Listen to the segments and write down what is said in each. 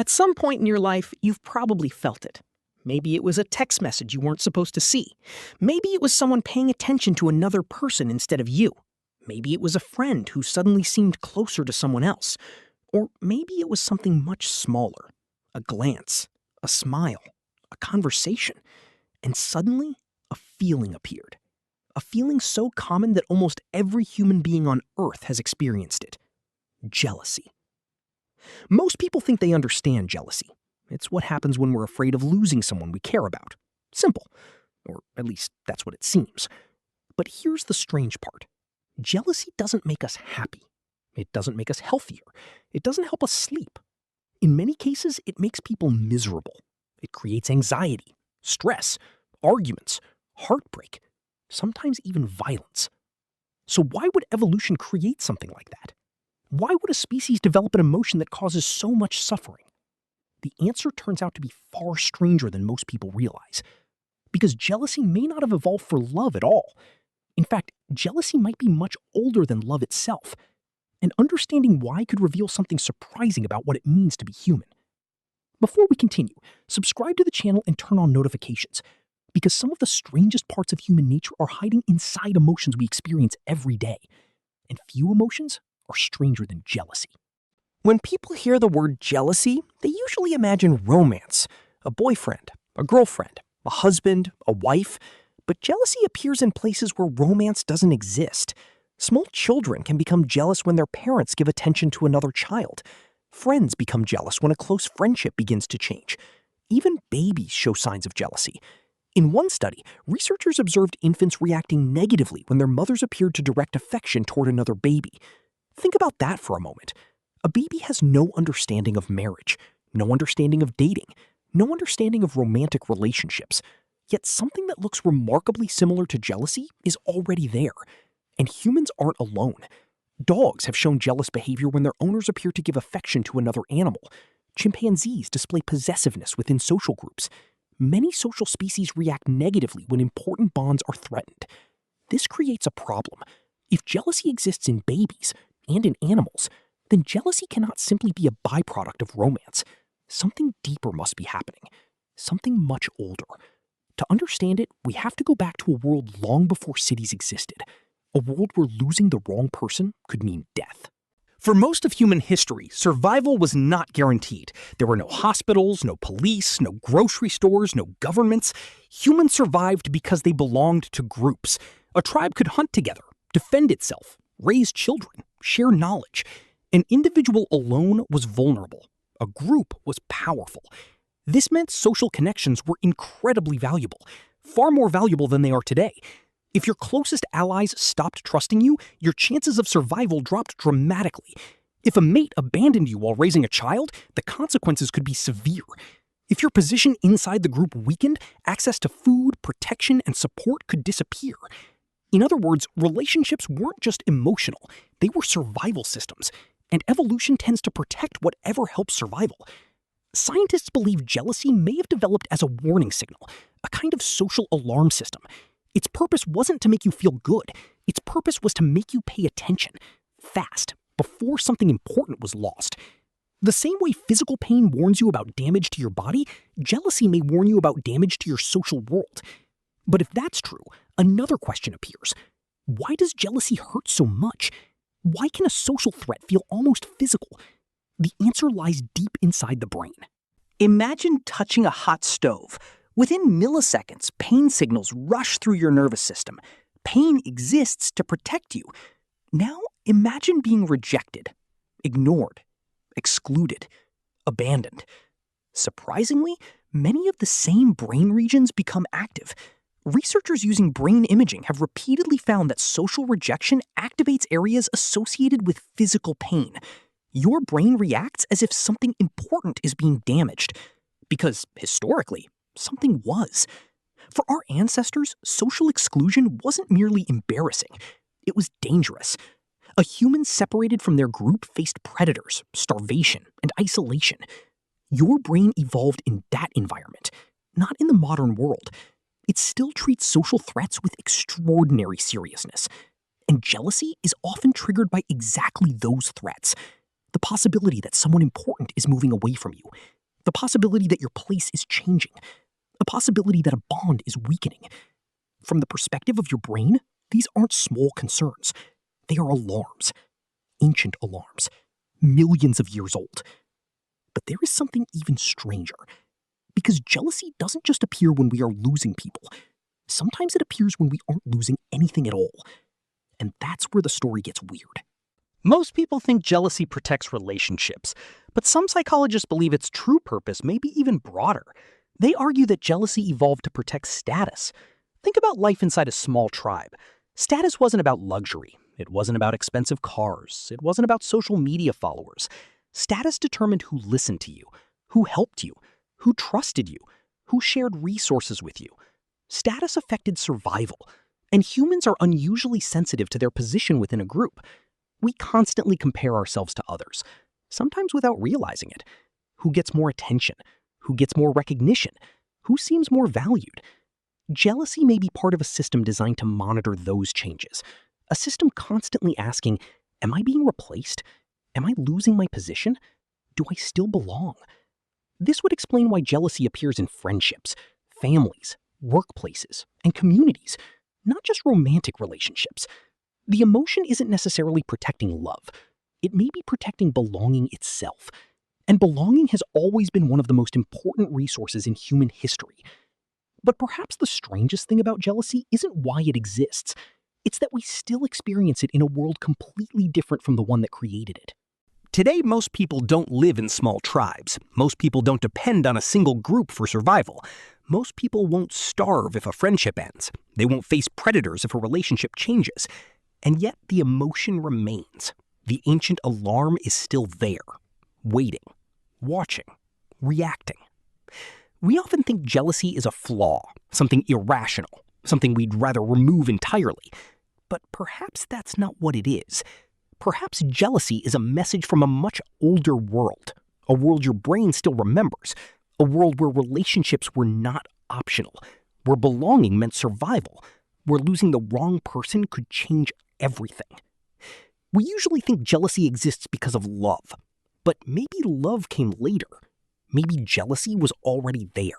At some point in your life, you've probably felt it. Maybe it was a text message you weren't supposed to see. Maybe it was someone paying attention to another person instead of you. Maybe it was a friend who suddenly seemed closer to someone else. Or maybe it was something much smaller. A glance, a smile, a conversation. And suddenly, a feeling appeared. A feeling so common that almost every human being on Earth has experienced it. Jealousy. Most people think they understand jealousy. It's what happens when we're afraid of losing someone we care about. Simple. Or at least that's what it seems. But here's the strange part. Jealousy doesn't make us happy. It doesn't make us healthier. It doesn't help us sleep. In many cases, it makes people miserable. It creates anxiety, stress, arguments, heartbreak, sometimes even violence. So why would evolution create something like that? Why would a species develop an emotion that causes so much suffering? The answer turns out to be far stranger than most people realize. Because jealousy may not have evolved for love at all. In fact, jealousy might be much older than love itself. And understanding why could reveal something surprising about what it means to be human. Before we continue, subscribe to the channel and turn on notifications, because some of the strangest parts of human nature are hiding inside emotions we experience every day. And few emotions are stranger than jealousy. When people hear the word jealousy, they usually imagine romance, a boyfriend, a girlfriend, a husband, a wife. But jealousy appears in places where romance doesn't exist. Small children can become jealous when their parents give attention to another child. Friends become jealous when a close friendship begins to change. Even babies show signs of jealousy. In one study, researchers observed infants reacting negatively when their mothers appeared to direct affection toward another baby. Think about that for a moment. A baby has no understanding of marriage, no understanding of dating, no understanding of romantic relationships. Yet something that looks remarkably similar to jealousy is already there. And humans aren't alone. Dogs have shown jealous behavior when their owners appear to give affection to another animal. Chimpanzees display possessiveness within social groups. Many social species react negatively when important bonds are threatened. This creates a problem. If jealousy exists in babies and in animals, then jealousy cannot simply be a byproduct of romance. Something deeper must be happening. Something much older. To understand it, we have to go back to a world long before cities existed. A world where losing the wrong person could mean death. For most of human history, survival was not guaranteed. There were no hospitals, no police, no grocery stores, no governments. Humans survived because they belonged to groups. A tribe could hunt together, defend itself, raise children, share knowledge. An individual alone was vulnerable. A group was powerful. This meant social connections were incredibly valuable, far more valuable than they are today. If your closest allies stopped trusting you, your chances of survival dropped dramatically. If a mate abandoned you while raising a child, the consequences could be severe. If your position inside the group weakened, access to food, protection, and support could disappear. In other words, relationships weren't just emotional, they were survival systems, and evolution tends to protect whatever helps survival. Scientists believe jealousy may have developed as a warning signal, a kind of social alarm system. Its purpose wasn't to make you feel good. Its purpose was to make you pay attention, fast, before something important was lost. The same way physical pain warns you about damage to your body, jealousy may warn you about damage to your social world. But if that's true, another question appears. Why does jealousy hurt so much? Why can a social threat feel almost physical? The answer lies deep inside the brain. Imagine touching a hot stove. Within milliseconds, pain signals rush through your nervous system. Pain exists to protect you. Now imagine being rejected, ignored, excluded, abandoned. Surprisingly, many of the same brain regions become active. Researchers using brain imaging have repeatedly found that social rejection activates areas associated with physical pain. Your brain reacts as if something important is being damaged. Because, historically, something was. For our ancestors, social exclusion wasn't merely embarrassing. It was dangerous. A human separated from their group faced predators, starvation, and isolation. Your brain evolved in that environment, not in the modern world. It still treats social threats with extraordinary seriousness. And jealousy is often triggered by exactly those threats. The possibility that someone important is moving away from you. The possibility that your place is changing. The possibility that a bond is weakening. From the perspective of your brain, these aren't small concerns. They are alarms. Ancient alarms. Millions of years old. But there is something even stranger. Because jealousy doesn't just appear when we are losing people. Sometimes it appears when we aren't losing anything at all. And that's where the story gets weird. Most people think jealousy protects relationships, but some psychologists believe its true purpose may be even broader. They argue that jealousy evolved to protect status. Think about life inside a small tribe. Status wasn't about luxury. It wasn't about expensive cars. It wasn't about social media followers. Status determined who listened to you, who helped you, who trusted you, who shared resources with you. Status affected survival, and humans are unusually sensitive to their position within a group. We constantly compare ourselves to others, sometimes without realizing it. Who gets more attention? Who gets more recognition? Who seems more valued? Jealousy may be part of a system designed to monitor those changes. A system constantly asking, am I being replaced? Am I losing my position? Do I still belong? This would explain why jealousy appears in friendships, families, workplaces, and communities, not just romantic relationships. The emotion isn't necessarily protecting love. It may be protecting belonging itself. And belonging has always been one of the most important resources in human history. But perhaps the strangest thing about jealousy isn't why it exists. It's that we still experience it in a world completely different from the one that created it. Today, most people don't live in small tribes. Most people don't depend on a single group for survival. Most people won't starve if a friendship ends. They won't face predators if a relationship changes. And yet the emotion remains. The ancient alarm is still there, waiting, watching, reacting. We often think jealousy is a flaw, something irrational, something we'd rather remove entirely. But perhaps that's not what it is. Perhaps jealousy is a message from a much older world, a world your brain still remembers, a world where relationships were not optional, where belonging meant survival, where losing the wrong person could change everything. We usually think jealousy exists because of love, but maybe love came later. Maybe jealousy was already there,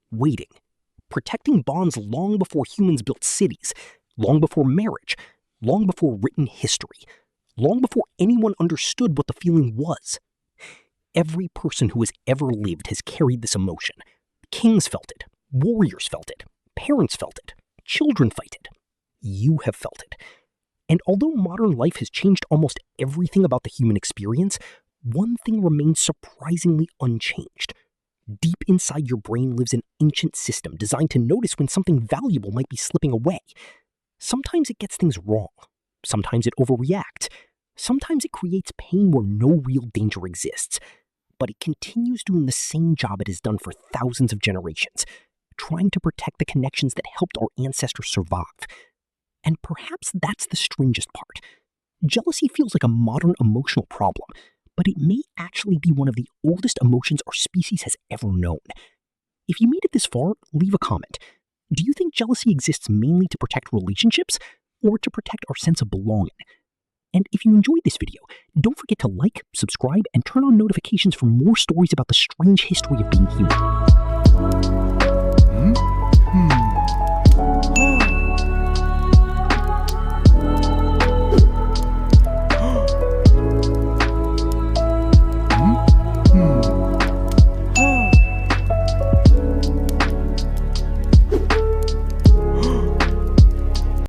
waiting, protecting bonds long before humans built cities, long before marriage, long before written history, long before anyone understood what the feeling was. Every person who has ever lived has carried this emotion. Kings felt it, warriors felt it, parents felt it, children felt it. You have felt it. And although modern life has changed almost everything about the human experience, one thing remains surprisingly unchanged. Deep inside your brain lives an ancient system designed to notice when something valuable might be slipping away. Sometimes it gets things wrong. Sometimes it overreacts. Sometimes it creates pain where no real danger exists. But it continues doing the same job it has done for thousands of generations, trying to protect the connections that helped our ancestors survive. And perhaps that's the strangest part. Jealousy feels like a modern emotional problem, but it may actually be one of the oldest emotions our species has ever known. If you made it this far, leave a comment. Do you think jealousy exists mainly to protect relationships or to protect our sense of belonging? And if you enjoyed this video, don't forget to like, subscribe, and turn on notifications for more stories about the strange history of being human.